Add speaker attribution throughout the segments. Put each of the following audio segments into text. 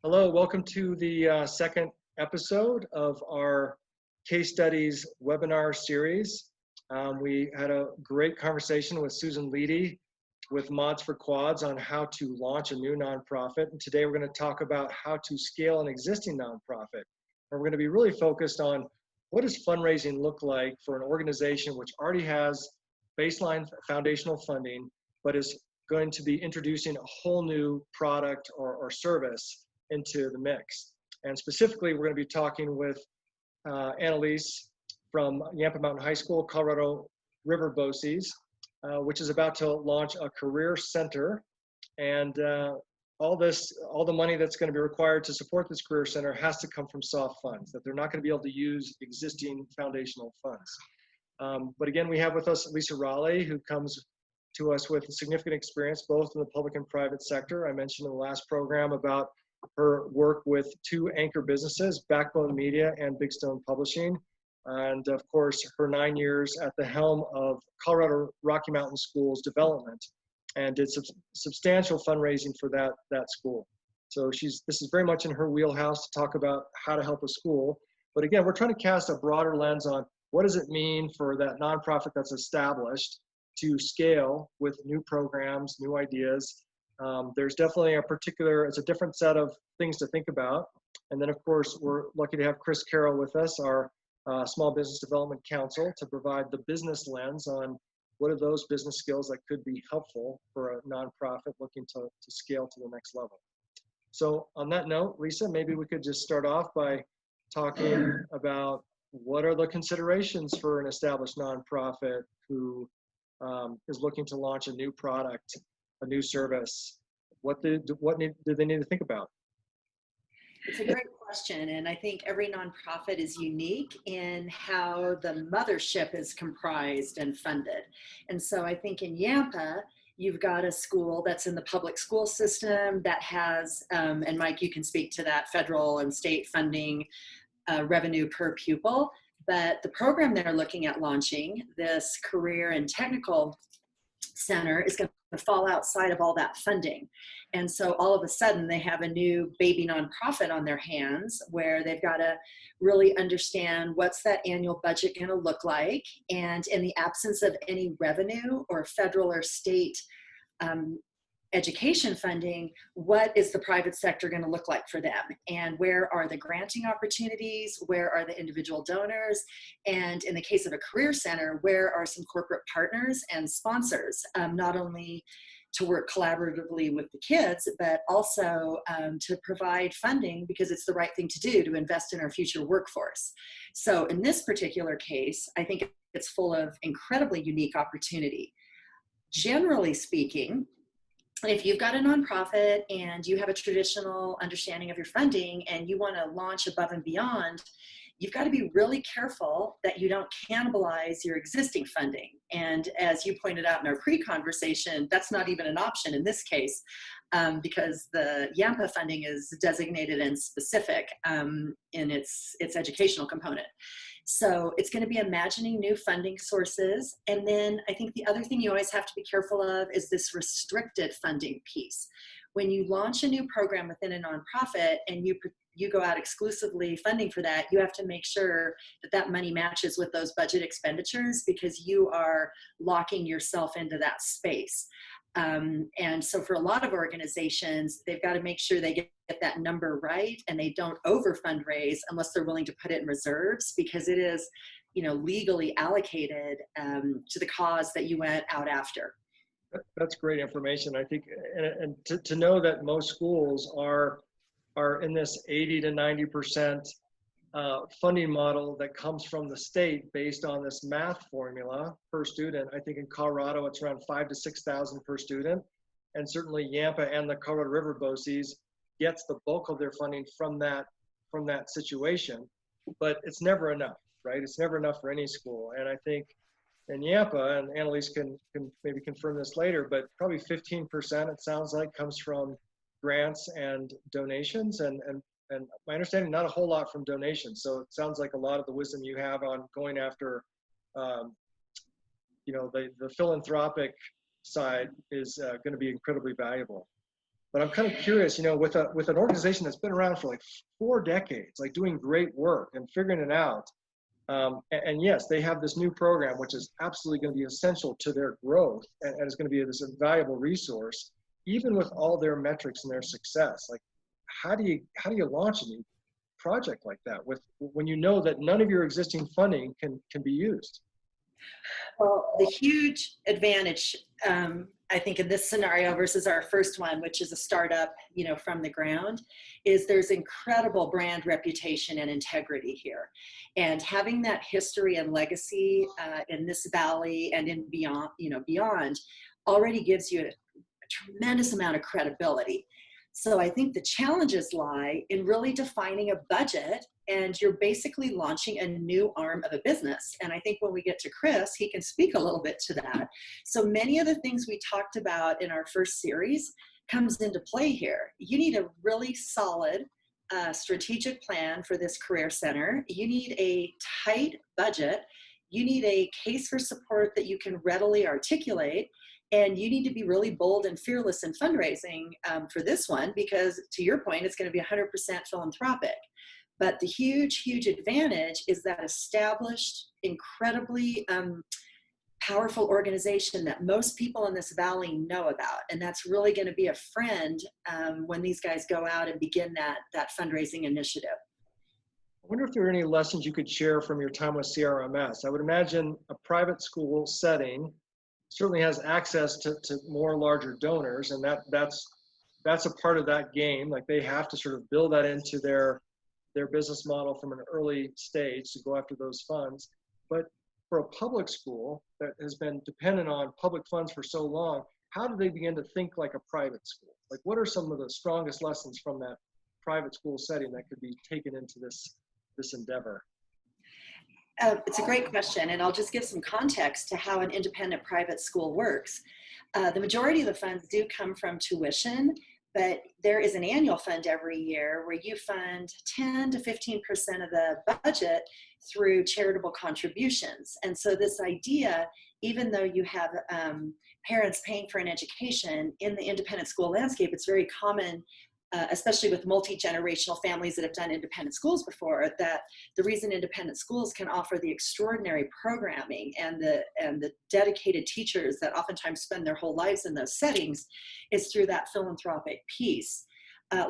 Speaker 1: Hello, welcome to the second episode of our case studies webinar series. We had a great conversation with Susan Leedy with Mods for Quads on how to launch a new nonprofit. And today we're going to talk about how to scale an existing nonprofit. And we're going to be really focused on what does fundraising look like for an organization which already has baseline foundational funding, but is going to be introducing a whole new product or service into the mix. And specifically, we're going to be talking with Annalise from Yampa Mountain High School, Colorado River BOCES, which is about to launch a career center. And all the money that's going to be required to support this career center has to come from soft funds, that they're not going to be able to use existing foundational funds. But again, we have with us Lisa Raleigh, who comes to us with significant experience both in the public and private sector. I mentioned in the last program about her work with two anchor businesses, Backbone Media and Big Stone Publishing. And of course, her 9 years at the helm of Colorado Rocky Mountain School's development, and did substantial fundraising for that school. So this is very much in her wheelhouse to talk about how to help a school. But again, we're trying to cast a broader lens on what does it mean for that nonprofit that's established to scale with new programs, new ideas. There's definitely it's a different set of things to think about. And then of course, we're lucky to have Chris Carroll with us, our Small Business Development Counsel, to provide the business lens on what are those business skills that could be helpful for a nonprofit looking to scale to the next level. So on that note, Lisa, maybe we could just start off by talking about what are the considerations for an established nonprofit who is looking to launch a new product, a new service. What do they need to think about?
Speaker 2: It's a great question, and I think every nonprofit is unique in how the mothership is comprised and funded. And so I think in Yampa, you've got a school that's in the public school system that has, and Mike, you can speak to that, federal and state funding revenue per pupil. But the program they're looking at launching, this career and technical center, is going to fall outside of all that funding. And so all of a sudden they have a new baby nonprofit on their hands where they've got to really understand what's that annual budget going to look like. And in the absence of any revenue or federal or state education funding, what is the private sector going to look like for them? And where are the granting opportunities? Where are the individual donors? And in the case of a career center, where are some corporate partners and sponsors, not only to work collaboratively with the kids, but also to provide funding because it's the right thing to do to invest in our future workforce. So in this particular case, I think it's full of incredibly unique opportunity. Generally speaking, if you've got a nonprofit and you have a traditional understanding of your funding and you want to launch above and beyond, you've got to be really careful that you don't cannibalize your existing funding. And as you pointed out in our pre-conversation, that's not even an option in this case because the Yampa funding is designated and specific in its educational component. So it's going to be imagining new funding sources. And then I think the other thing you always have to be careful of is this restricted funding piece. When you launch a new program within a nonprofit and you go out exclusively funding for that, you have to make sure that that money matches with those budget expenditures because you are locking yourself into that space. And so for a lot of organizations, they've got to make sure they get that number right and they don't over fundraise unless they're willing to put it in reserves because it is, legally allocated to the cause that you went out after.
Speaker 1: That's great information. I think, and to know that most schools are in this 80 to 90% funding model that comes from the state based on this math formula per student. I think in Colorado, it's around 5,000 to 6,000 per student. And certainly Yampa and the Colorado River BOCES gets the bulk of their funding from that situation, but it's never enough, right? It's never enough for any school. And I think in Yampa, and Annalise can maybe confirm this later, but probably 15%, it sounds like, comes from grants and donations. And my understanding, not a whole lot from donations. So it sounds like a lot of the wisdom you have on going after, the philanthropic side is going to be incredibly valuable. But I'm kind of curious, with an organization that's been around for like 4 decades, like doing great work and figuring it out. And yes, they have this new program, which is absolutely going to be essential to their growth, and it's going to be this invaluable resource, even with all their metrics and their success. Like, how do you launch a new project like that when you know that none of your existing funding can be used?
Speaker 2: Well, the huge advantage, I think, in this scenario versus our first one, which is a startup, from the ground, is there's incredible brand reputation and integrity here. And having that history and legacy in this valley and in beyond already gives you a tremendous amount of credibility. So I think the challenges lie in really defining a budget, and you're basically launching a new arm of a business. And I think when we get to Chris, he can speak a little bit to that. So many of the things we talked about in our first series comes into play here. You need a really solid strategic plan for this career center. You need a tight budget. You need a case for support that you can readily articulate. And you need to be really bold and fearless in fundraising for this one, because to your point, it's going to be 100% philanthropic. But the huge, huge advantage is that established, incredibly powerful organization that most people in this valley know about. And that's really going to be a friend when these guys go out and begin that fundraising initiative.
Speaker 1: I wonder if there are any lessons you could share from your time with CRMS. I would imagine a private school setting certainly has access to more larger donors, and that's a part of that game. Like, they have to sort of build that into their business model from an early stage to go after those funds. But for a public school that has been dependent on public funds for so long, how do they begin to think like a private school? Like, what are some of the strongest lessons from that private school setting that could be taken into this endeavor?
Speaker 2: It's a great question, and I'll just give some context to how an independent private school works. The majority of the funds do come from tuition, but there is an annual fund every year where you fund 10 to 15% of the budget through charitable contributions. And so this idea, even though you have parents paying for an education in the independent school landscape, it's very common, especially with multi-generational families that have done independent schools before, that the reason independent schools can offer the extraordinary programming and the dedicated teachers that oftentimes spend their whole lives in those settings is through that philanthropic piece.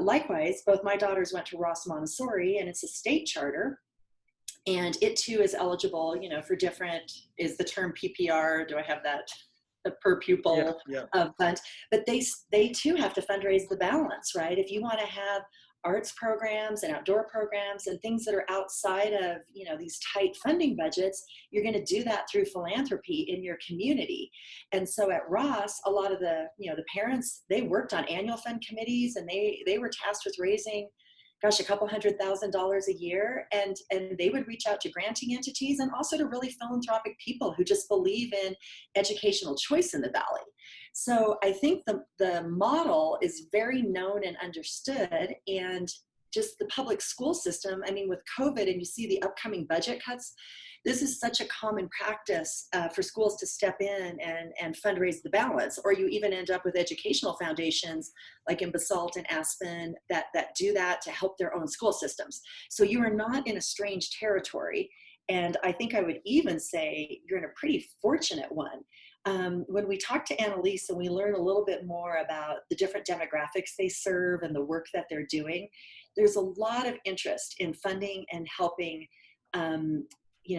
Speaker 2: Likewise, both my daughters went to Ross Montessori, and it's a state charter, and it too is eligible, for different, is the term PPR, do I have that? The per pupil fund, but they too have to fundraise the balance, right? If you want to have arts programs and outdoor programs and things that are outside of these tight funding budgets, you're going to do that through philanthropy in your community. And so at Ross, a lot of the the parents, they worked on annual fund committees, and they were tasked with raising a couple $100,000 a year, and they would reach out to granting entities and also to really philanthropic people who just believe in educational choice in the valley. So I think the model is very known and understood, and just the public school system, I mean, with COVID and you see the upcoming budget cuts, this is such a common practice for schools to step in and fundraise the balance. Or you even end up with educational foundations like in Basalt and Aspen that do that to help their own school systems. So you are not in a strange territory. And I think I would even say you're in a pretty fortunate one. When we talk to Annalise and we learn a little bit more about the different demographics they serve and the work that they're doing, there's a lot of interest in funding and helping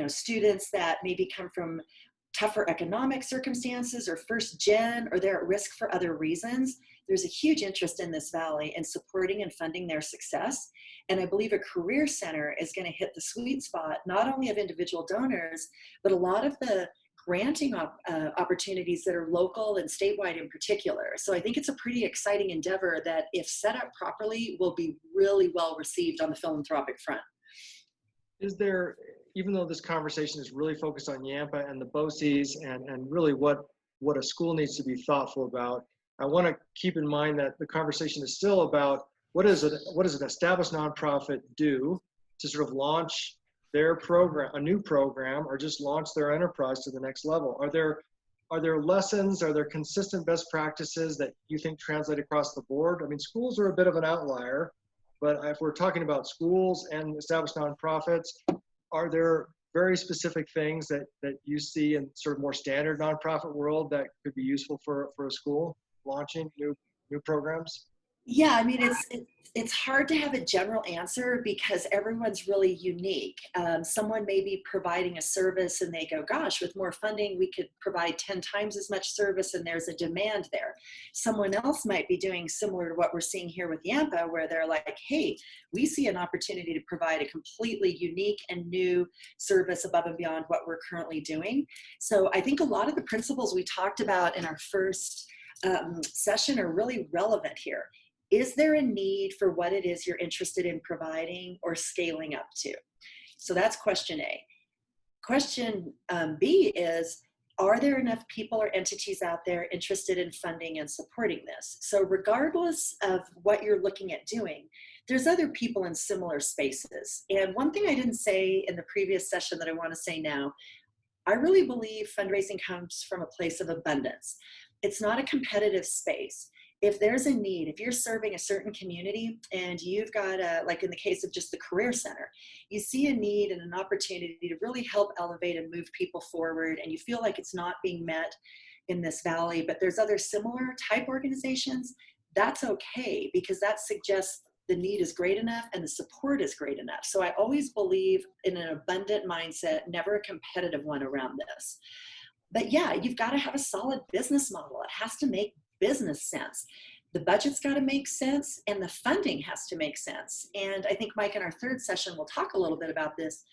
Speaker 2: students that maybe come from tougher economic circumstances or first gen, or they're at risk for other reasons. There's a huge interest in this valley in supporting and funding their success. And I believe a career center is going to hit the sweet spot, not only of individual donors, but a lot of the granting opportunities that are local and statewide in particular. So I think it's a pretty exciting endeavor that, if set up properly, will be really well received on the philanthropic front.
Speaker 1: Is there, even though this conversation is really focused on Yampa and the BOCES and really what a school needs to be thoughtful about, I want to keep in mind that the conversation is still about what does an established nonprofit do to sort of launch their program, a new program, or just launch their enterprise to the next level? Are there are there lessons, are there consistent best practices that you think translate across the board? I mean, schools are a bit of an outlier, but if we're talking about schools and established nonprofits, are there very specific things that you see in sort of more standard nonprofit world that could be useful for a school launching new programs?
Speaker 2: Yeah, I mean, it's hard to have a general answer because everyone's really unique. Someone may be providing a service and they go, gosh, with more funding, we could provide 10 times as much service and there's a demand there. Someone else might be doing similar to what we're seeing here with Yampa, where they're like, hey, we see an opportunity to provide a completely unique and new service above and beyond what we're currently doing. So I think a lot of the principles we talked about in our first session are really relevant here. Is there a need for what it is you're interested in providing or scaling up to? So that's question A. Question B is, are there enough people or entities out there interested in funding and supporting this? So regardless of what you're looking at doing, there's other people in similar spaces. And one thing I didn't say in the previous session that I want to say now, I really believe fundraising comes from a place of abundance. It's not a competitive space. If there's a need, if you're serving a certain community and you've got like in the case of just the Career Center, you see a need and an opportunity to really help elevate and move people forward, and you feel like it's not being met in this valley, but there's other similar type organizations, that's okay, because that suggests the need is great enough and the support is great enough. So I always believe in an abundant mindset, never a competitive one around this. But yeah, you've got to have a solid business model. It has to make business sense. The budget's got to make sense and the funding has to make sense. And I think Mike in our third session will talk a little bit about this,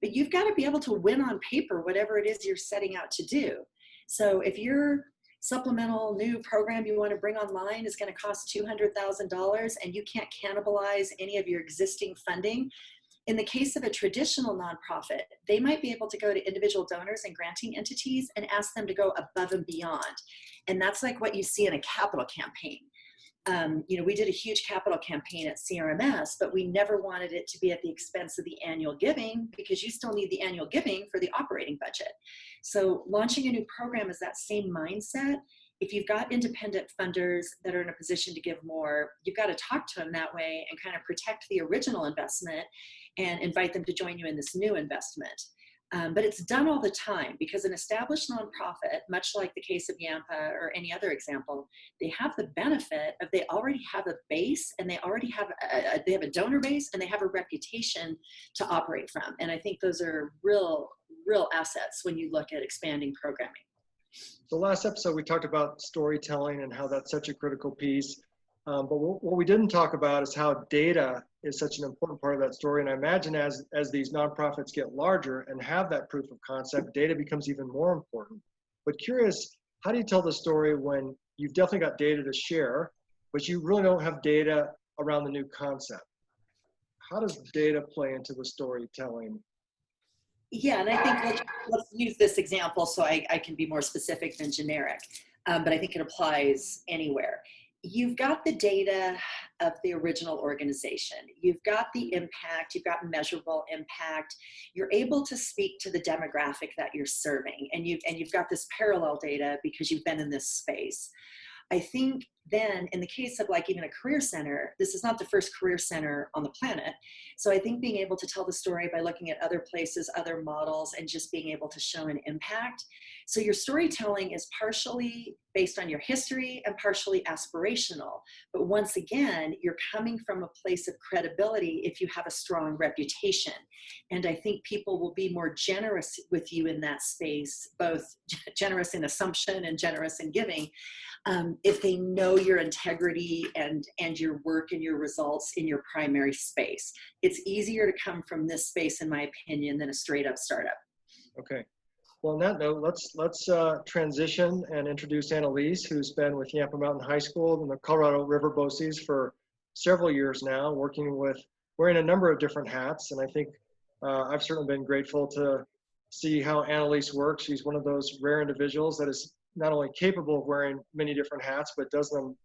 Speaker 2: but you've got to be able to win on paper whatever it is you're setting out to do. So if your supplemental new program you want to bring online is going to cost $200,000 and you can't cannibalize any of your existing funding, in the case of a traditional nonprofit, they might be able to go to individual donors and granting entities and ask them to go above and beyond. And that's like what you see in a capital campaign. We did a huge capital campaign at CRMS, but we never wanted it to be at the expense of the annual giving, because you still need the annual giving for the operating budget. So launching a new program is that same mindset. If you've got independent funders that are in a position to give more, you've got to talk to them that way and kind of protect the original investment and invite them to join you in this new investment. But it's done all the time, because an established nonprofit, much like the case of Yampa or any other example, they have the benefit of they already have a base, and they already have a donor base, and they have a reputation to operate from. And I think those are real assets when you look at expanding programming.
Speaker 1: The last episode, we talked about storytelling and how that's such a critical piece. But what we didn't talk about is how data is such an important part of that story. And I imagine as these nonprofits get larger and have that proof of concept, data becomes even more important. But curious, how do you tell the story when you've definitely got data to share, but you really don't have data around the new concept? How does data play into the storytelling?
Speaker 2: Yeah, and I think let's use this example so I can be more specific than generic, but I think it applies anywhere. You've got the data of the original organization. You've got the impact, you've got measurable impact. You're able to speak to the demographic that you're serving, and you've got this parallel data because you've been in this space. I think then in the case of like even a career center, this is not the first career center on the planet. So I think being able to tell the story by looking at other places, other models, and just being able to show an impact. So your storytelling is partially based on your history and partially aspirational. But once again, you're coming from a place of credibility if you have a strong reputation. And I think people will be more generous with you in that space, both generous in assumption and generous in giving, if they know your integrity and your work and your results in your primary space. It's easier to come from this space, in my opinion, than a straight up startup.
Speaker 1: Okay. Well, on that note, let's transition and introduce Annalise, who's been with Yampa Mountain High School and the Colorado River BOCES for several years now, wearing a number of different hats. And I think I've certainly been grateful to see how Annalise works. She's one of those rare individuals that is not only capable of wearing many different hats, but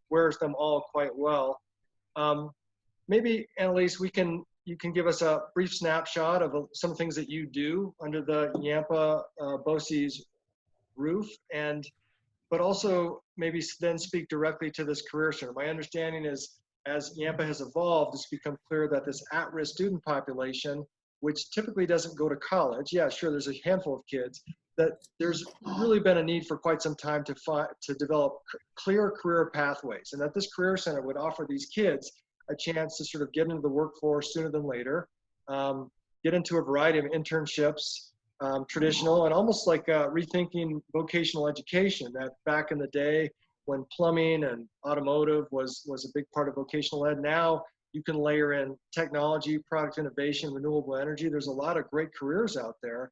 Speaker 1: wears them all quite well. Maybe, Annalise, you can give us a brief snapshot of some things that you do under the Yampa BOCES roof, but also maybe then speak directly to this career center. My understanding is, as Yampa has evolved, it's become clear that this at-risk student population, which typically doesn't go to college, yeah, sure, there's a handful of kids, that there's really been a need for quite some time to develop clear career pathways, and that this career center would offer these kids a chance to sort of get into the workforce sooner than later, get into a variety of internships, traditional, and almost like rethinking vocational education, that back in the day when plumbing and automotive was a big part of vocational ed. Now you can layer in technology, product innovation, renewable energy. There's a lot of great careers out there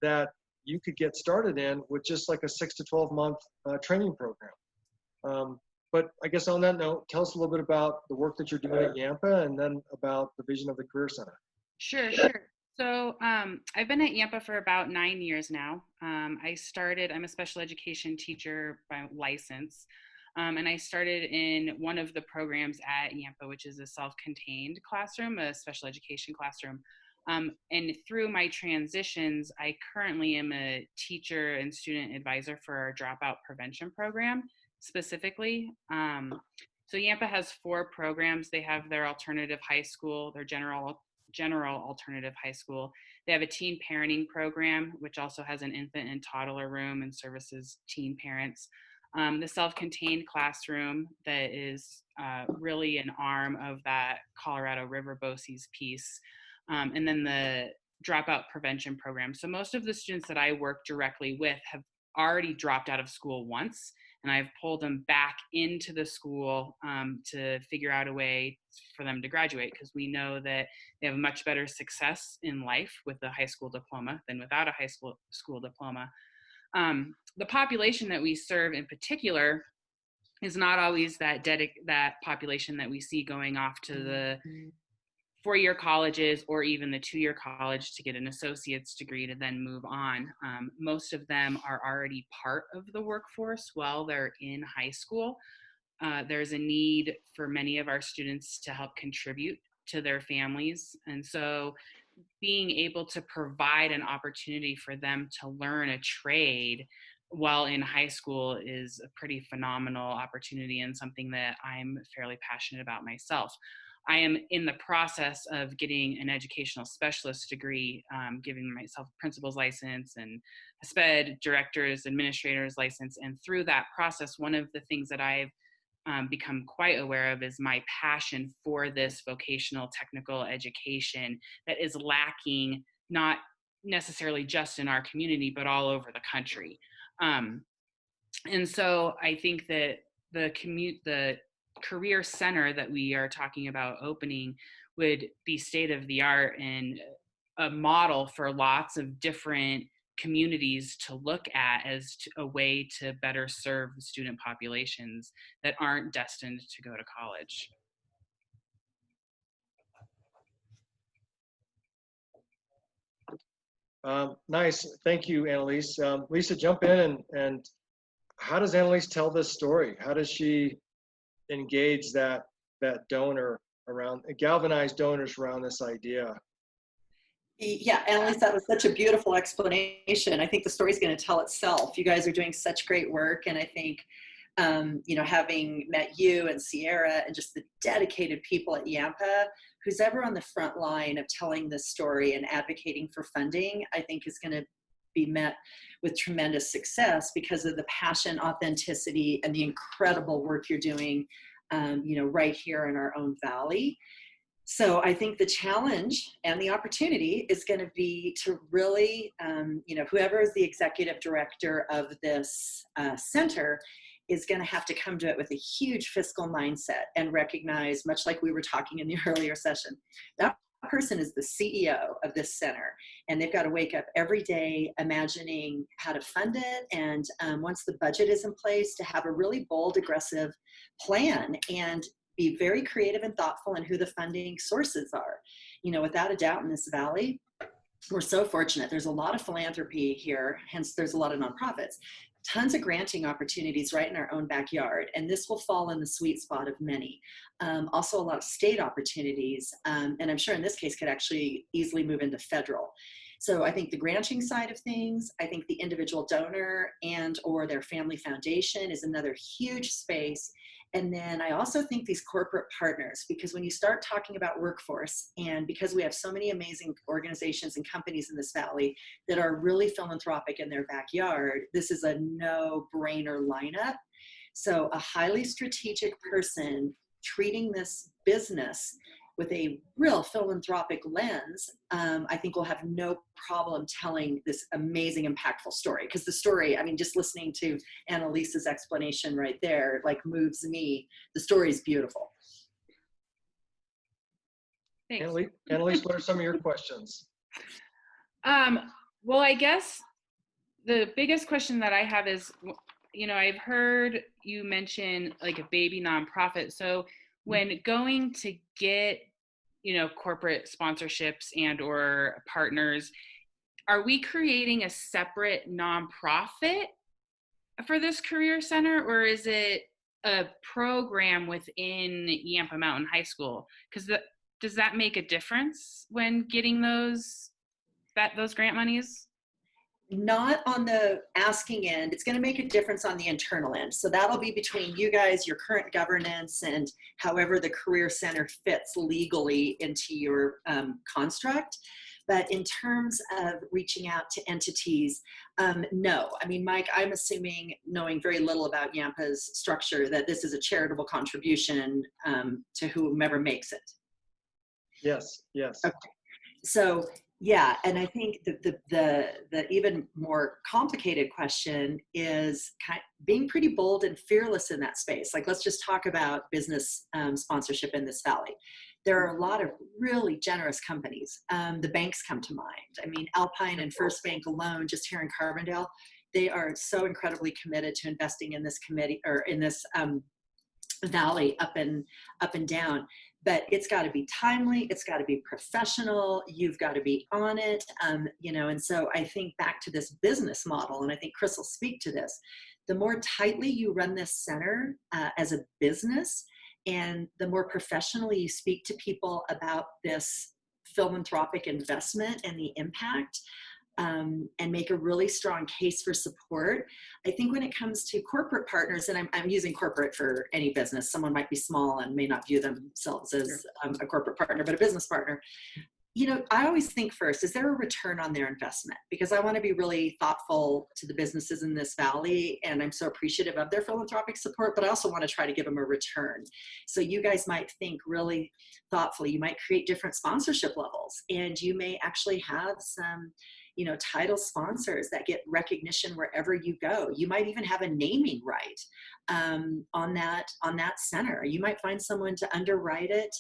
Speaker 1: that you could get started in with just like a 6 to 12 month training program. But I guess on that note, tell us a little bit about the work that you're doing at Yampa, and then about the vision of the Career Center.
Speaker 3: Sure. So I've been at Yampa for about 9 years now. I'm a special education teacher by license. And I started in one of the programs at Yampa, which is a self-contained classroom, a special education classroom. And through my transitions, I currently am a teacher and student advisor for our Dropout prevention program specifically. So Yampa has 4 programs. They have their alternative high school, their general alternative high school. They have a teen parenting program, which also has an infant and toddler room and services teen parents. The self-contained classroom that is really an arm of that Colorado River BOCES piece. And then the dropout prevention program. So most of the students that I work directly with have already dropped out of school once, and I've pulled them back into the school to figure out a way for them to graduate, because we know that they have much better success in life with a high school diploma than without a high school diploma. The population that we serve in particular is not always that population that we see going off to the 4-year colleges or even the 2-year college to get an associate's degree to then move on. Most of them are already part of the workforce while they're in high school. There's a need for many of our students to help contribute to their families. And so being able to provide an opportunity for them to learn a trade while in high school is a pretty phenomenal opportunity, and something that I'm fairly passionate about myself. I am in the process of getting an educational specialist degree, giving myself a principal's license and a SPED, director's, administrator's license. And through that process, one of the things that I've become quite aware of is my passion for this vocational technical education that is lacking, not necessarily just in our community, but all over the country. And so I think that the career center that we are talking about opening would be state of the art and a model for lots of different communities to look at as a way to better serve the student populations that aren't destined to go to college.
Speaker 1: Nice, thank you, Annalise. Lisa, jump in, and how does Annalise tell this story? How does she engage that donor around, galvanize donors around this idea?
Speaker 2: Yeah, Annalise, that was such a beautiful explanation. I think the story's going to tell itself. You guys are doing such great work, and I think, having met you and Sierra and just the dedicated people at Yampa, who's ever on the front line of telling this story and advocating for funding, I think is going to be met with tremendous success because of the passion, authenticity, and the incredible work you're doing, right here in our own valley. So I think the challenge and the opportunity is going to be to really, whoever is the executive director of this center is going to have to come to it with a huge fiscal mindset and recognize, much like we were talking in the earlier session, that person is the CEO of this center, and they've got to wake up every day imagining how to fund it, and once the budget is in place, to have a really bold, aggressive plan and be very creative and thoughtful in who the funding sources are. Without a doubt, in this valley, we're so fortunate. There's a lot of philanthropy here, hence there's a lot of nonprofits. Tons of granting opportunities right in our own backyard, and this will fall in the sweet spot of many. Also a lot of state opportunities, and I'm sure in this case could actually easily move into federal. So I think the granting side of things, I think the individual donor and or their family foundation is another huge space. And then I also think these corporate partners, because when you start talking about workforce, and because we have so many amazing organizations and companies in this valley that are really philanthropic in their backyard, this is a no-brainer lineup. So a highly strategic person treating this business with a real philanthropic lens, I think we'll have no problem telling this amazing, impactful story. Because the story, I mean, just listening to Annalise's explanation right there, like moves me. The story is beautiful.
Speaker 3: Thanks.
Speaker 1: Annalise, what are some of your questions?
Speaker 3: Well, I guess the biggest question that I have is, I've heard you mention like a baby nonprofit. So when going to get, corporate sponsorships and or partners, are we creating a separate nonprofit for this career center, or is it a program within Yampa Mountain High School? Because does that make a difference when getting those grant monies?
Speaker 2: Not on the asking end. It's going to make a difference on the internal end. So that'll be between you guys, your current governance, and however the Career Center fits legally into your construct. But in terms of reaching out to entities, no. I mean, Mike, I'm assuming, knowing very little about Yampa's structure, that this is a charitable contribution to whomever makes it.
Speaker 1: Yes, yes.
Speaker 2: Okay. So yeah, and I think the even more complicated question is being pretty bold and fearless in that space. Like, let's just talk about business sponsorship in this valley. There are a lot of really generous companies. The banks come to mind. I mean, Alpine and First Bank alone, just here in Carbondale, they are so incredibly committed to investing in this committee or in this valley up and down. But it's got to be timely, it's got to be professional, you've got to be on it, and so I think back to this business model, and I think Chris will speak to this, the more tightly you run this center as a business, and the more professionally you speak to people about this philanthropic investment and the impact, and make a really strong case for support. I think when it comes to corporate partners, and I'm using corporate for any business, someone might be small and may not view themselves as a corporate partner, but a business partner. I always think first, is there a return on their investment? Because I want to be really thoughtful to the businesses in this valley, and I'm so appreciative of their philanthropic support, but I also want to try to give them a return. So you guys might think really thoughtfully. You might create different sponsorship levels, and you may actually have some title sponsors that get recognition wherever you go. You might even have a naming right on that center. You might find someone to underwrite it,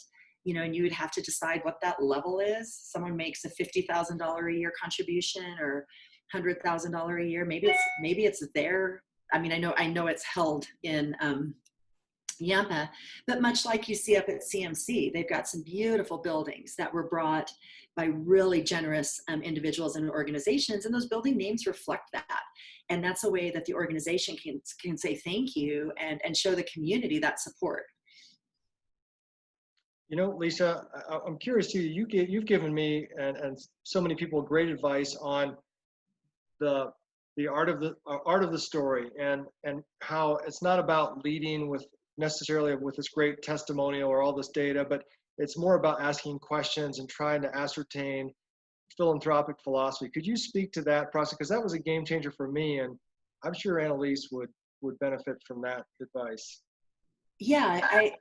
Speaker 2: and you would have to decide what that level is. Someone makes a $50,000 a year contribution or $100,000 a year. Maybe it's there. I mean, I know it's held in Yampa, but much like you see up at CMC, they've got some beautiful buildings that were brought by really generous individuals and organizations, and those building names reflect that. And that's a way that the organization can say thank you and show the community that support.
Speaker 1: Lisa, I'm curious too. You've given me and so many people great advice on the art of the story, and how it's not about leading necessarily with this great testimonial or all this data, but it's more about asking questions and trying to ascertain philanthropic philosophy. Could you speak to that process? Because that was a game changer for me, and I'm sure Annalise would benefit from that advice.
Speaker 2: Yeah,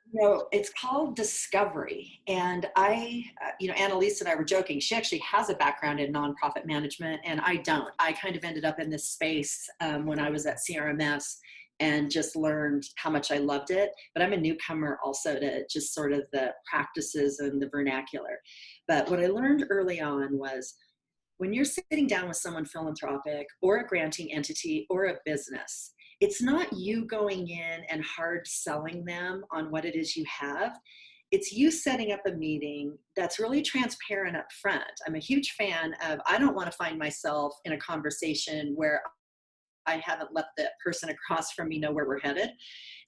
Speaker 2: it's called discovery. And Annalise and I were joking. She actually has a background in nonprofit management, and I don't. I kind of ended up in this space when I was at CRMS and just learned how much I loved it. But I'm a newcomer also to just sort of the practices and the vernacular. But what I learned early on was, when you're sitting down with someone philanthropic or a granting entity or a business, it's not you going in and hard selling them on what it is you have. It's you setting up a meeting that's really transparent up front. I'm a huge fan of, I don't want to find myself in a conversation where I haven't let the person across from me know where we're headed.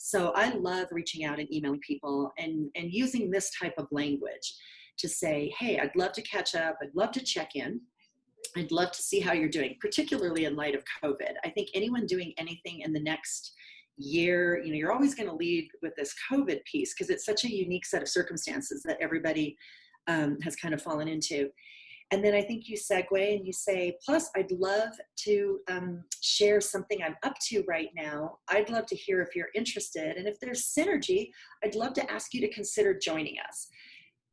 Speaker 2: So I love reaching out and emailing people and using this type of language to say, hey, I'd love to catch up. I'd love to check in. I'd love to see how you're doing, particularly in light of COVID. I think anyone doing anything in the next year, you're always going to lead with this COVID piece because it's such a unique set of circumstances that everybody has kind of fallen into. And then I think you segue and you say, plus I'd love to share something I'm up to right now. I'd love to hear if you're interested. And if there's synergy, I'd love to ask you to consider joining us.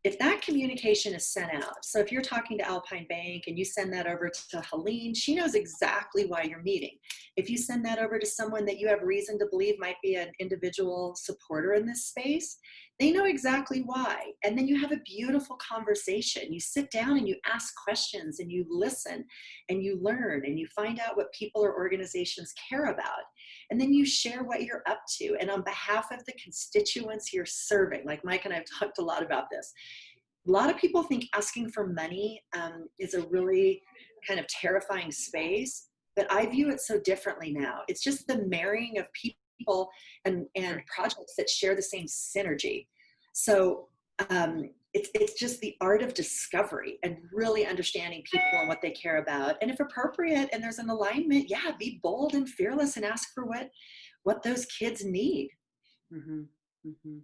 Speaker 2: If that communication is sent out, so if you're talking to Alpine Bank and you send that over to Helene, she knows exactly why you're meeting. If you send that over to someone that you have reason to believe might be an individual supporter in this space, they know exactly why. And then you have a beautiful conversation. You sit down and you ask questions and you listen and you learn and you find out what people or organizations care about. And then you share what you're up to. And on behalf of the constituents you're serving, like Mike and I have talked a lot about this, a lot of people think asking for money is a really kind of terrifying space, but I view it so differently now. It's just the marrying of people and projects that share the same synergy. So it's just the art of discovery and really understanding people and what they care about. And if appropriate and there's an alignment, yeah, be bold and fearless and ask for what those kids need.
Speaker 3: Mm-hmm. Mm-hmm.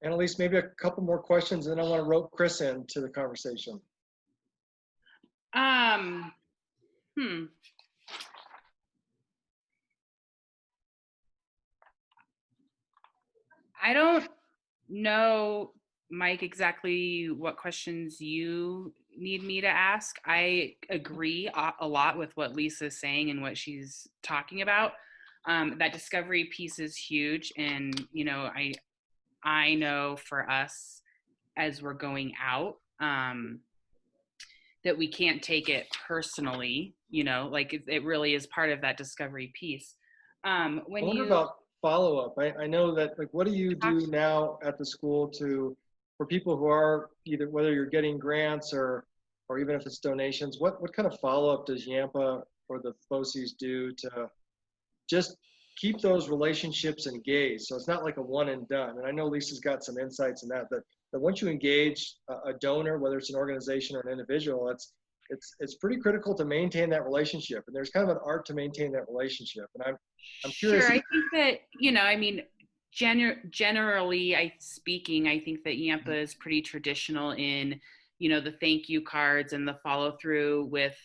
Speaker 1: Annalise, maybe a couple more questions, and then I want to rope Chris into the conversation.
Speaker 3: I don't know, Mike, exactly what questions you need me to ask. I agree a lot with what Lisa's saying and what she's talking about. That discovery piece is huge. And, I know for us as we're going out, that we can't take it personally, like it really is part of that discovery piece.
Speaker 1: I wonder about follow-up. I know that, like, what do you do now at the school for people who are either, whether you're getting grants or even if it's donations, what kind of follow-up does Yampa or the BOCES do to just keep those relationships engaged? So it's not like a one and done. And I know Lisa's got some insights in that once you engage a donor, whether it's an organization or an individual, it's pretty critical to maintain that relationship. And there's kind of an art to maintain that relationship. And I'm curious.
Speaker 3: Sure, I think that, generally speaking, I think that Yampa is pretty traditional in, the thank you cards and the follow through with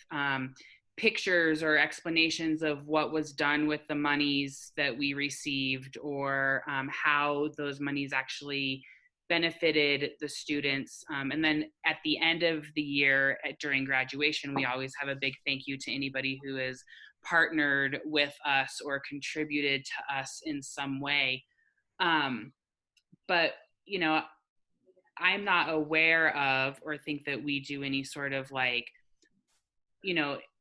Speaker 3: pictures or explanations of what was done with the monies that we received, or how those monies actually benefited the students. And then at the end of the year during graduation, we always have a big thank you to anybody who has partnered with us or contributed to us in some way. But, I'm not aware of or think that we do any sort of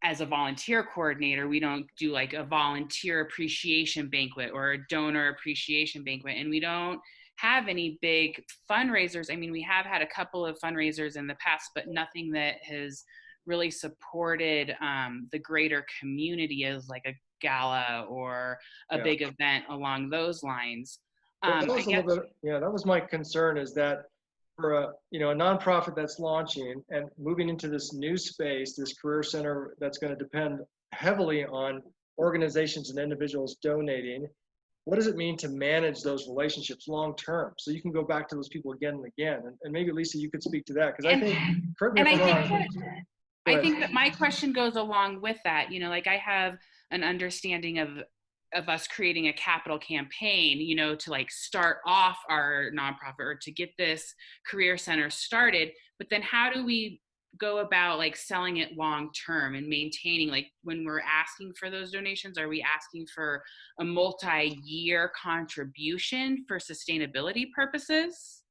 Speaker 3: as a volunteer coordinator, we don't do like a volunteer appreciation banquet or a donor appreciation banquet. And we don't have any big fundraisers. I mean, we have had a couple of fundraisers in the past, but nothing that has really supported the greater community as like a gala or a big event along those lines.
Speaker 1: That was my concern, is that for a nonprofit that's launching and moving into this new space, this career center that's going to depend heavily on organizations and individuals donating, what does it mean to manage those relationships long term so you can go back to those people again and again? And maybe Lisa, you could speak to that, because I think, correct me if I'm wrong.
Speaker 3: I think that my question goes along with that. I have an understanding of us creating a capital campaign, to like start off our nonprofit or to get this career center started. But then how do we go about like selling it long term and maintaining, like when we're asking for those donations, are we asking for a multi-year contribution for sustainability purposes?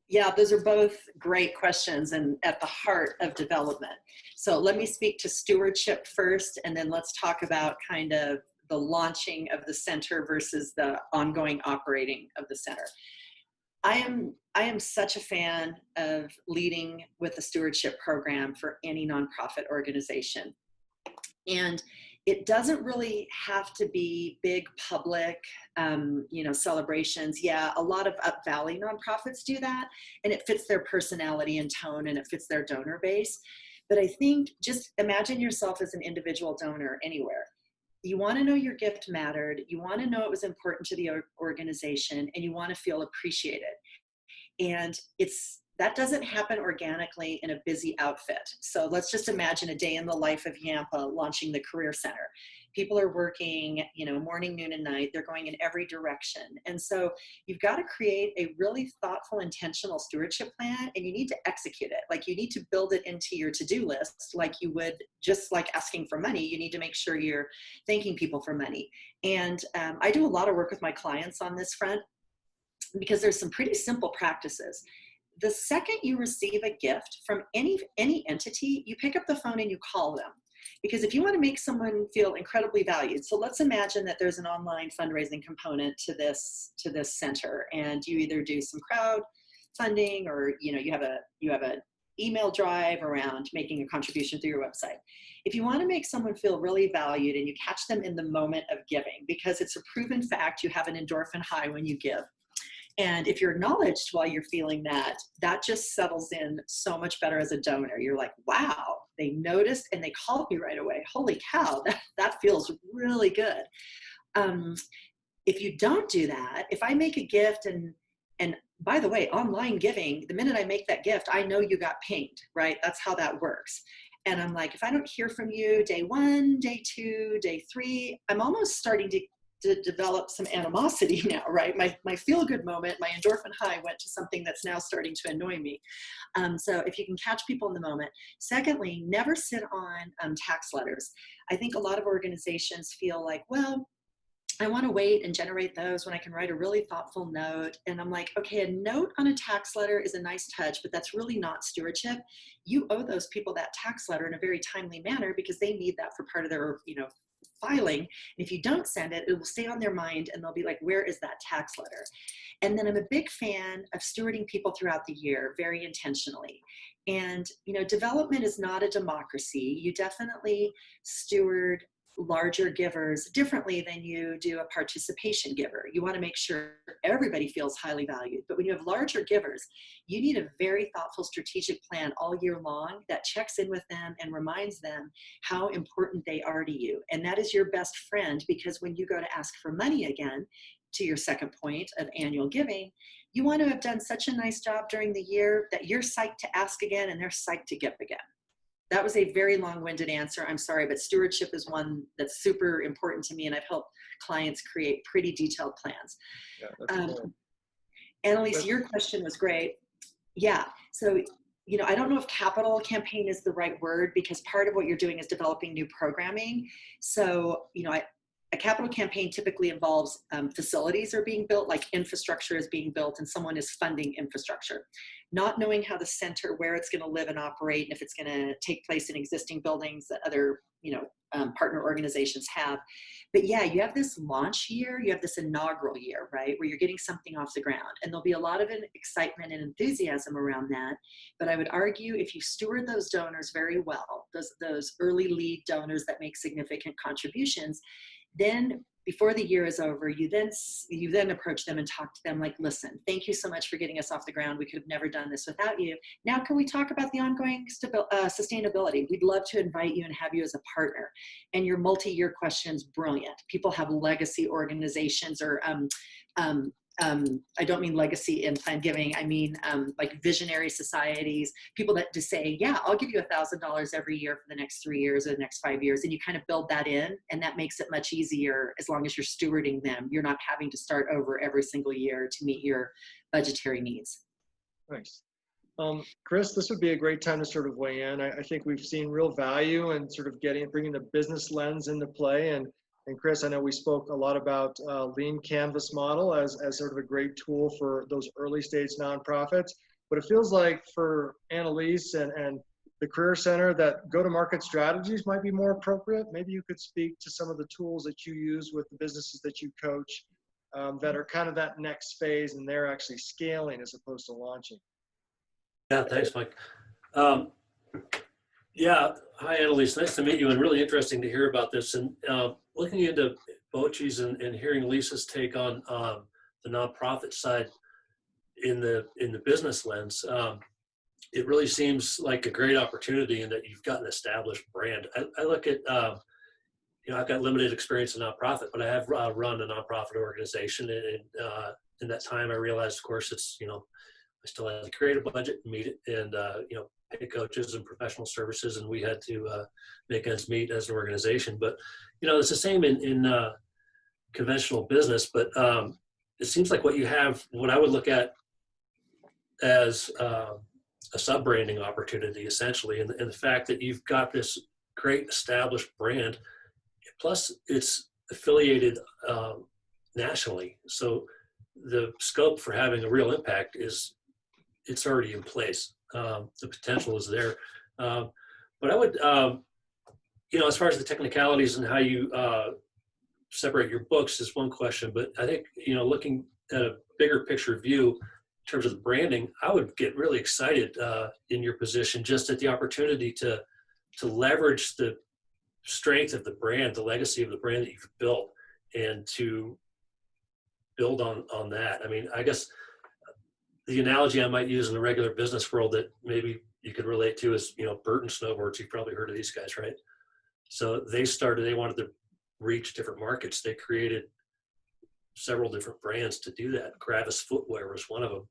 Speaker 2: Yeah, those are both great questions and at the heart of development. So let me speak to stewardship first, and then let's talk about kind of the launching of the center versus the ongoing operating of the center. I am such a fan of leading with the stewardship program for any nonprofit organization. And it doesn't really have to be big public, celebrations. Yeah, a lot of Up Valley nonprofits do that, and it fits their personality and tone, and it fits their donor base. But I think just imagine yourself as an individual donor anywhere. You want to know your gift mattered. You want to know it was important to the organization, and you want to feel appreciated. And that doesn't happen organically in a busy outfit. So let's just imagine a day in the life of Yampa launching the Career Center. People are working, morning, noon, and night. They're going in every direction. And so you've got to create a really thoughtful, intentional stewardship plan, and you need to execute it. Like, you need to build it into your to-do list like you would just like asking for money. You need to make sure you're thanking people for money. And I do a lot of work with my clients on this front, because there's some pretty simple practices. The second you receive a gift from any entity, you pick up the phone and you call them. Because if you want to make someone feel incredibly valued, so let's imagine that there's an online fundraising component to this center, and you either do some crowd funding, or you have an email drive around making a contribution through your website. If you want to make someone feel really valued, and you catch them in the moment of giving, because it's a proven fact you have an endorphin high when you give. And if you're acknowledged while you're feeling that, that just settles in so much better as a donor. You're like, wow, they noticed and they called me right away. Holy cow, that feels really good. If you don't do that, if I make a gift, and by the way, online giving, the minute I make that gift, I know you got pinged, right? That's how that works. And I'm like, if I don't hear from you day 1, day 2, day 3, I'm almost starting to develop some animosity now, right? My feel-good moment, my endorphin high, went to something that's now starting to annoy me. So if you can catch people in the moment. Secondly, never sit on tax letters. I think a lot of organizations feel like, well, I want to wait and generate those when I can write a really thoughtful note. And I'm like, okay, a note on a tax letter is a nice touch, but that's really not stewardship. You owe those people that tax letter in a very timely manner, because they need that for part of their, filing. And if you don't send it, it will stay on their mind, and they'll be like, where is that tax letter? And then I'm a big fan of stewarding people throughout the year very intentionally. And, development is not a democracy. You definitely steward larger givers differently than you do a participation giver. You want to make sure everybody feels highly valued. But when you have larger givers, you need a very thoughtful strategic plan all year long that checks in with them and reminds them how important they are to you. And that is your best friend, because when you go to ask for money again, to your second point of annual giving, you want to have done such a nice job during the year that you're psyched to ask again and they're psyched to give again. That was a very long-winded answer. I'm sorry, but stewardship is one that's super important to me, and I've helped clients create pretty detailed plans.
Speaker 1: Yeah, that's cool.
Speaker 2: Annalise, your question was great. Yeah, so, I don't know if capital campaign is the right word, because part of what you're doing is developing new programming. So, a capital campaign typically involves facilities are being built, like infrastructure is being built, and someone is funding infrastructure. Not knowing how the center, where it's going to live and operate, and if it's going to take place in existing buildings that other, partner organizations have. But yeah, you have this launch year, you have this inaugural year, right, where you're getting something off the ground. And there'll be a lot of excitement and enthusiasm around that. But I would argue, if you steward those donors very well, those early lead donors that make significant contributions, then before the year is over, you then approach them and talk to them like, listen, thank you so much for getting us off the ground. We could have never done this without you. Now, can we talk about the ongoing sustainability? We'd love to invite you and have you as a partner. And your multi-year question is brilliant. People have legacy organizations, or I don't mean legacy in plan giving. I mean, like visionary societies, people that just say, yeah, I'll give you $1,000 every year for the next 3 years or the next 5 years. And you kind of build that in, and that makes it much easier as long as you're stewarding them. You're not having to start over every single year to meet your budgetary needs.
Speaker 1: Nice. Chris, this would be a great time to sort of weigh in. I think we've seen real value in sort of bringing the business lens into play. And Chris, I know we spoke a lot about lean canvas model as sort of a great tool for those early stage nonprofits. But it feels like for Annalise and the Career Center, that go-to-market strategies might be more appropriate. Maybe you could speak to some of the tools that you use with the businesses that you coach that are kind of that next phase, and they're actually scaling as opposed to launching.
Speaker 4: Yeah, thanks, Mike. Yeah, hi, Annalise. Nice to meet you, and really interesting to hear about this. And looking into BOCES and hearing Lisa's take on the nonprofit side in the business lens, it really seems like a great opportunity in that you've got an established brand. I look at, I've got limited experience in nonprofit, but I have run a nonprofit organization. And in that time, I realized, of course, it's, I still had to create a budget and meet it and, pay coaches and professional services. And we had to make ends meet as an organization. But, it's the same in conventional business. But it seems like what I would look at as a sub-branding opportunity, essentially, and the fact that you've got this great established brand, plus it's affiliated nationally. So the scope for having a real impact it's already in place. The potential is there. But I would, as far as the technicalities and how you separate your books is one question, but I think, looking at a bigger picture view in terms of the branding, I would get really excited in your position just at the opportunity to leverage the strength of the brand, the legacy of the brand that you've built, and to build on that. I mean, I guess the analogy I might use in the regular business world that maybe you could relate to is, Burton Snowboards. You've probably heard of these guys, right? So they wanted to reach different markets. They created several different brands to do that. Gravis Footwear was one of them.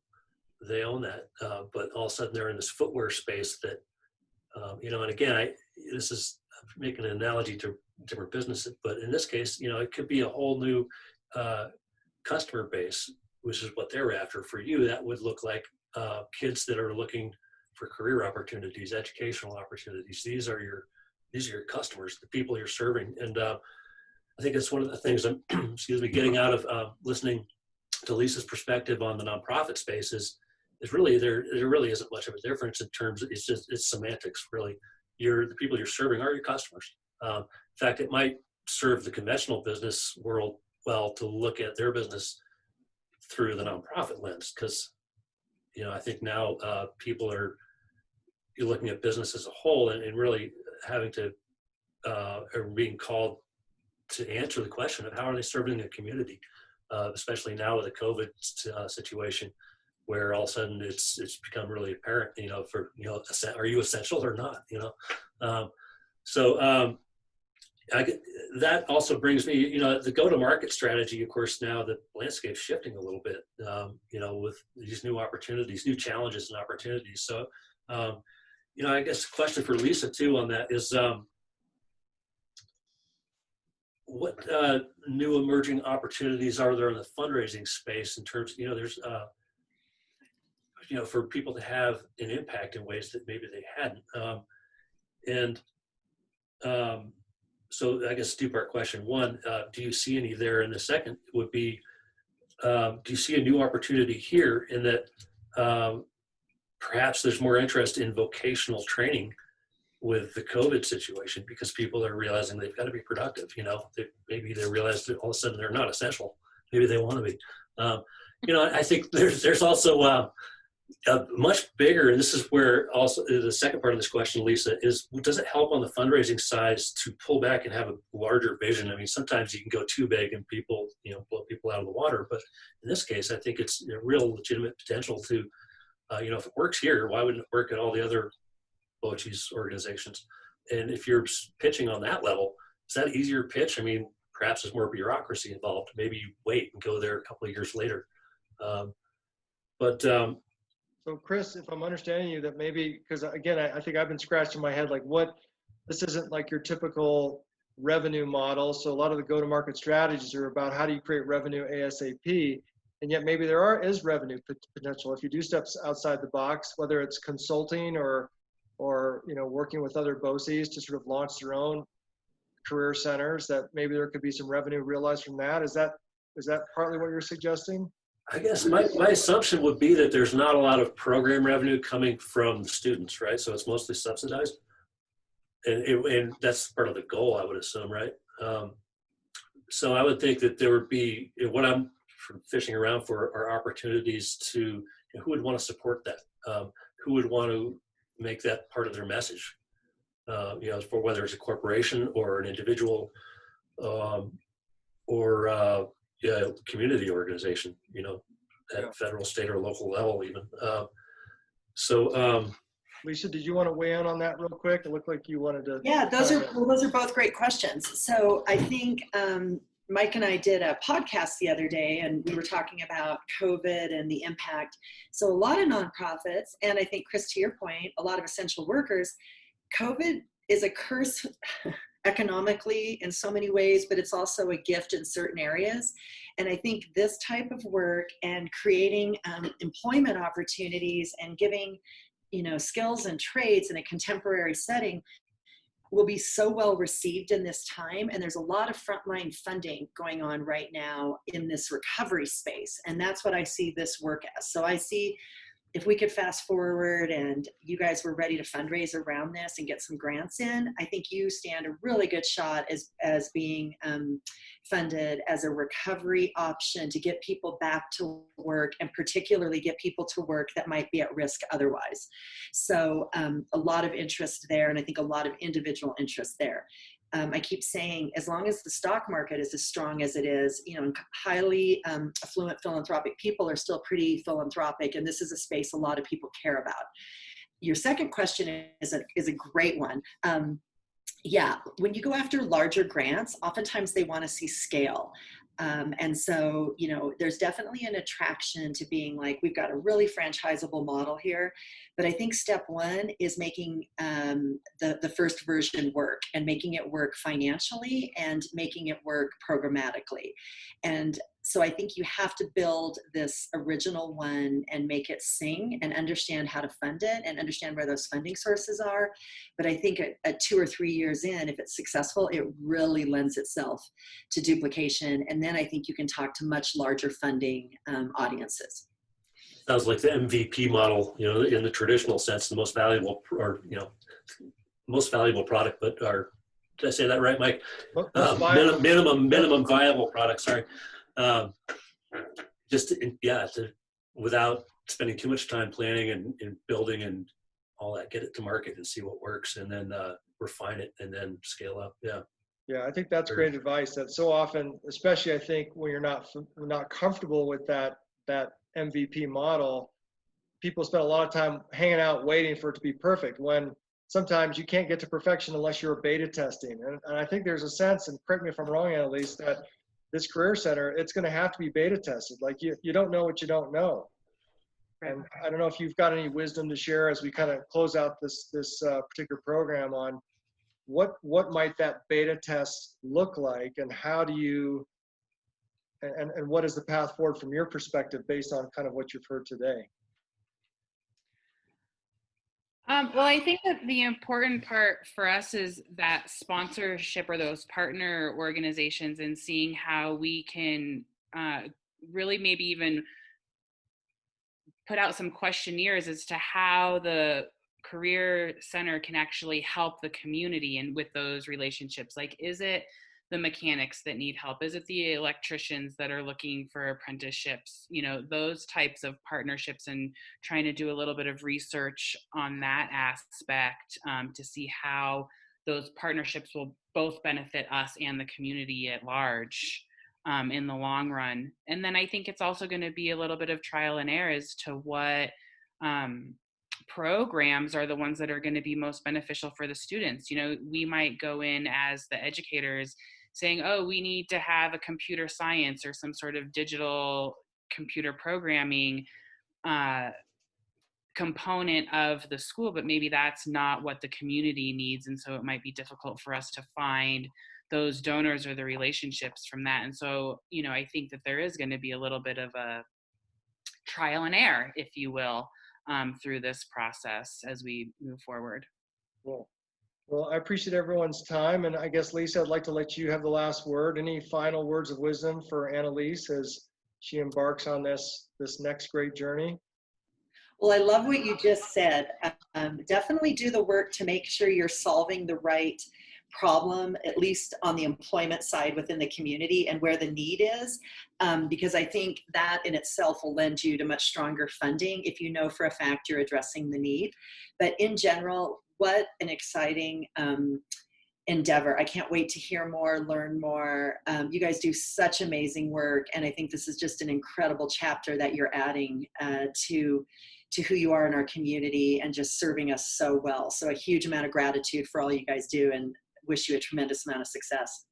Speaker 4: They own that, but all of a sudden they're in this footwear space that, and again, I'm making an analogy to different businesses, but in this case, it could be a whole new customer base, which is what they're after. For you, that would look like kids that are looking for career opportunities, educational opportunities. These are your customers, the people you're serving. And I think that's one of the things I'm, getting out of listening to Lisa's perspective on the nonprofit space is really there really isn't much of a difference in terms of, it's semantics, really. The people you're serving are your customers. In fact, it might serve the conventional business world well to look at their business through the nonprofit lens, because I think now you're looking at business as a whole and really having to or being called to answer the question of how are they serving the community, especially now with the COVID situation, where all of a sudden it's become really apparent, are you essential or not? That also brings me, the go-to-market strategy. Of course, now the landscape's shifting a little bit, with these new opportunities, new challenges and opportunities. So, I guess a question for Lisa too on that is, what new emerging opportunities are there in the fundraising space in terms, there's, for people to have an impact in ways that maybe they hadn't. So I guess two-part question. One, do you see any there? And the second would be, do you see a new opportunity here in that perhaps there's more interest in vocational training with the COVID situation because people are realizing they've got to be productive. Maybe they realize that all of a sudden they're not essential. Maybe they want to be. I think there's also a much bigger, and this is where also the second part of this question, Lisa, is does it help on the fundraising side to pull back and have a larger vision? I mean, sometimes you can go too big and people, blow people out of the water. But in this case, I think it's a real legitimate potential to, if it works here, why wouldn't it work at all the other BOCES organizations? And if you're pitching on that level, is that an easier pitch? I mean, perhaps there's more bureaucracy involved. Maybe you wait and go there a couple of years later.
Speaker 1: So Chris, if I'm understanding you, that maybe, because again, I think I've been scratching my head, like this isn't like your typical revenue model. So a lot of the go-to-market strategies are about how do you create revenue ASAP, and yet maybe is revenue potential if you do steps outside the box, whether it's consulting or working with other BOCES to sort of launch their own career centers, that maybe there could be some revenue realized from that. Is that partly what you're suggesting?
Speaker 4: I guess my assumption would be that there's not a lot of program revenue coming from students, right? So it's mostly subsidized. And that's part of the goal, I would assume, right? So I would think that there would be, what I'm fishing around for are opportunities to, who would want to support that? Who would want to make that part of their message? For whether it's a corporation or an individual or community organization, at federal, state, or local level even.
Speaker 1: Lisa, did you want to weigh in on that real quick? It looked like you wanted to.
Speaker 2: Yeah, those are both great questions. So I think Mike and I did a podcast the other day, and we were talking about COVID and the impact. So a lot of nonprofits, and I think, Chris, to your point, a lot of essential workers, COVID is a curse economically in so many ways, but it's also a gift in certain areas. And I think this type of work and creating employment opportunities and giving, skills and trades in a contemporary setting will be so well received in this time. And there's a lot of frontline funding going on right now in this recovery space. And that's what I see this work as. So I see, if we could fast forward and you guys were ready to fundraise around this and get some grants in, I think you stand a really good shot as being funded as a recovery option to get people back to work, and particularly get people to work that might be at risk otherwise. So a lot of interest there, and I think a lot of individual interest there. I keep saying, as long as the stock market is as strong as it is, highly affluent philanthropic people are still pretty philanthropic, and this is a space a lot of people care about. Your second question is a great one. Yeah, when you go after larger grants, oftentimes they want to see scale. And so, there's definitely an attraction to being like, we've got a really franchisable model here. But I think step one is making the first version work, and making it work financially and making it work programmatically. And so I think you have to build this original one and make it sing, and understand how to fund it and understand where those funding sources are. But I think at 2 or 3 years in, if it's successful, it really lends itself to duplication. And then I think you can talk to much larger funding audiences.
Speaker 4: Sounds like the MVP model, in the traditional sense, the most valuable, most valuable product, but did I say that right, Mike? Minimum viable product, sorry. Without spending too much time planning and building and all that, get it to market and see what works, and then refine it and then scale up.
Speaker 1: Yeah, I think that's great advice. That so often, especially I think when you're not comfortable with that MVP model, people spend a lot of time hanging out waiting for it to be perfect, when sometimes you can't get to perfection unless you're beta testing. And I think there's a sense, and correct me if I'm wrong, Annalise, that this career center, it's going to have to be beta tested. Like you don't know what you don't know. And I don't know if you've got any wisdom to share as we kind of close out this particular program on what might that beta test look like, and how do you, and what is the path forward from your perspective based on kind of what you've heard today?
Speaker 3: Well, I think that the important part for us is that sponsorship, or those partner organizations, and seeing how we can really maybe even put out some questionnaires as to how the career center can actually help the community and with those relationships. Like, is it the mechanics that need help? Is it the electricians that are looking for apprenticeships? Those types of partnerships, and trying to do a little bit of research on that aspect to see how those partnerships will both benefit us and the community at large in the long run. And then I think it's also going to be a little bit of trial and error as to what programs are the ones that are going to be most beneficial for the students. We might go in as the educators saying, oh, we need to have a computer science or some sort of digital computer programming component of the school, but maybe that's not what the community needs. And so it might be difficult for us to find those donors or the relationships from that. And so, I think that there is going to be a little bit of a trial and error, if you will, through this process as we move forward.
Speaker 1: Cool. Well, I appreciate everyone's time. And I guess, Lisa, I'd like to let you have the last word. Any final words of wisdom for Annalise as she embarks on this next great journey?
Speaker 2: Well, I love what you just said. Definitely do the work to make sure you're solving the right problem, at least on the employment side within the community and where the need is, because I think that in itself will lend you to much stronger funding if you know for a fact you're addressing the need. But in general, what an exciting endeavor. I can't wait to hear more, learn more. You guys do such amazing work, and I think this is just an incredible chapter that you're adding to who you are in our community and just serving us so well. So a huge amount of gratitude for all you guys do, and wish you a tremendous amount of success.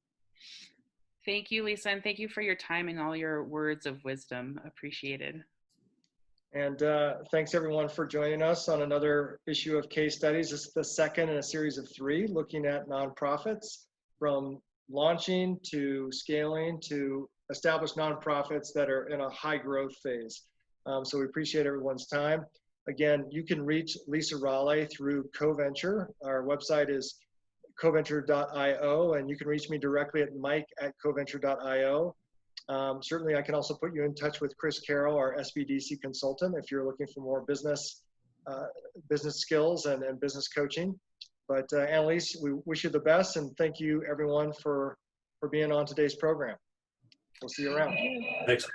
Speaker 3: Thank you, Lisa, and thank you for your time and all your words of wisdom. Appreciated.
Speaker 1: And thanks everyone for joining us on another issue of Case Studies. This is the second in a series of 3 looking at nonprofits, from launching to scaling to established nonprofits that are in a high growth phase. So we appreciate everyone's time. Again, you can reach Lisa Raleigh through COVENTURE. Our website is coventure.io, and you can reach me directly at mike@coventure.io. Certainly, I can also put you in touch with Chris Carroll, our SBDC consultant, if you're looking for more business skills and business coaching. But Annalise, we wish you the best, and thank you everyone for being on today's program. We'll see you around.
Speaker 4: Thanks.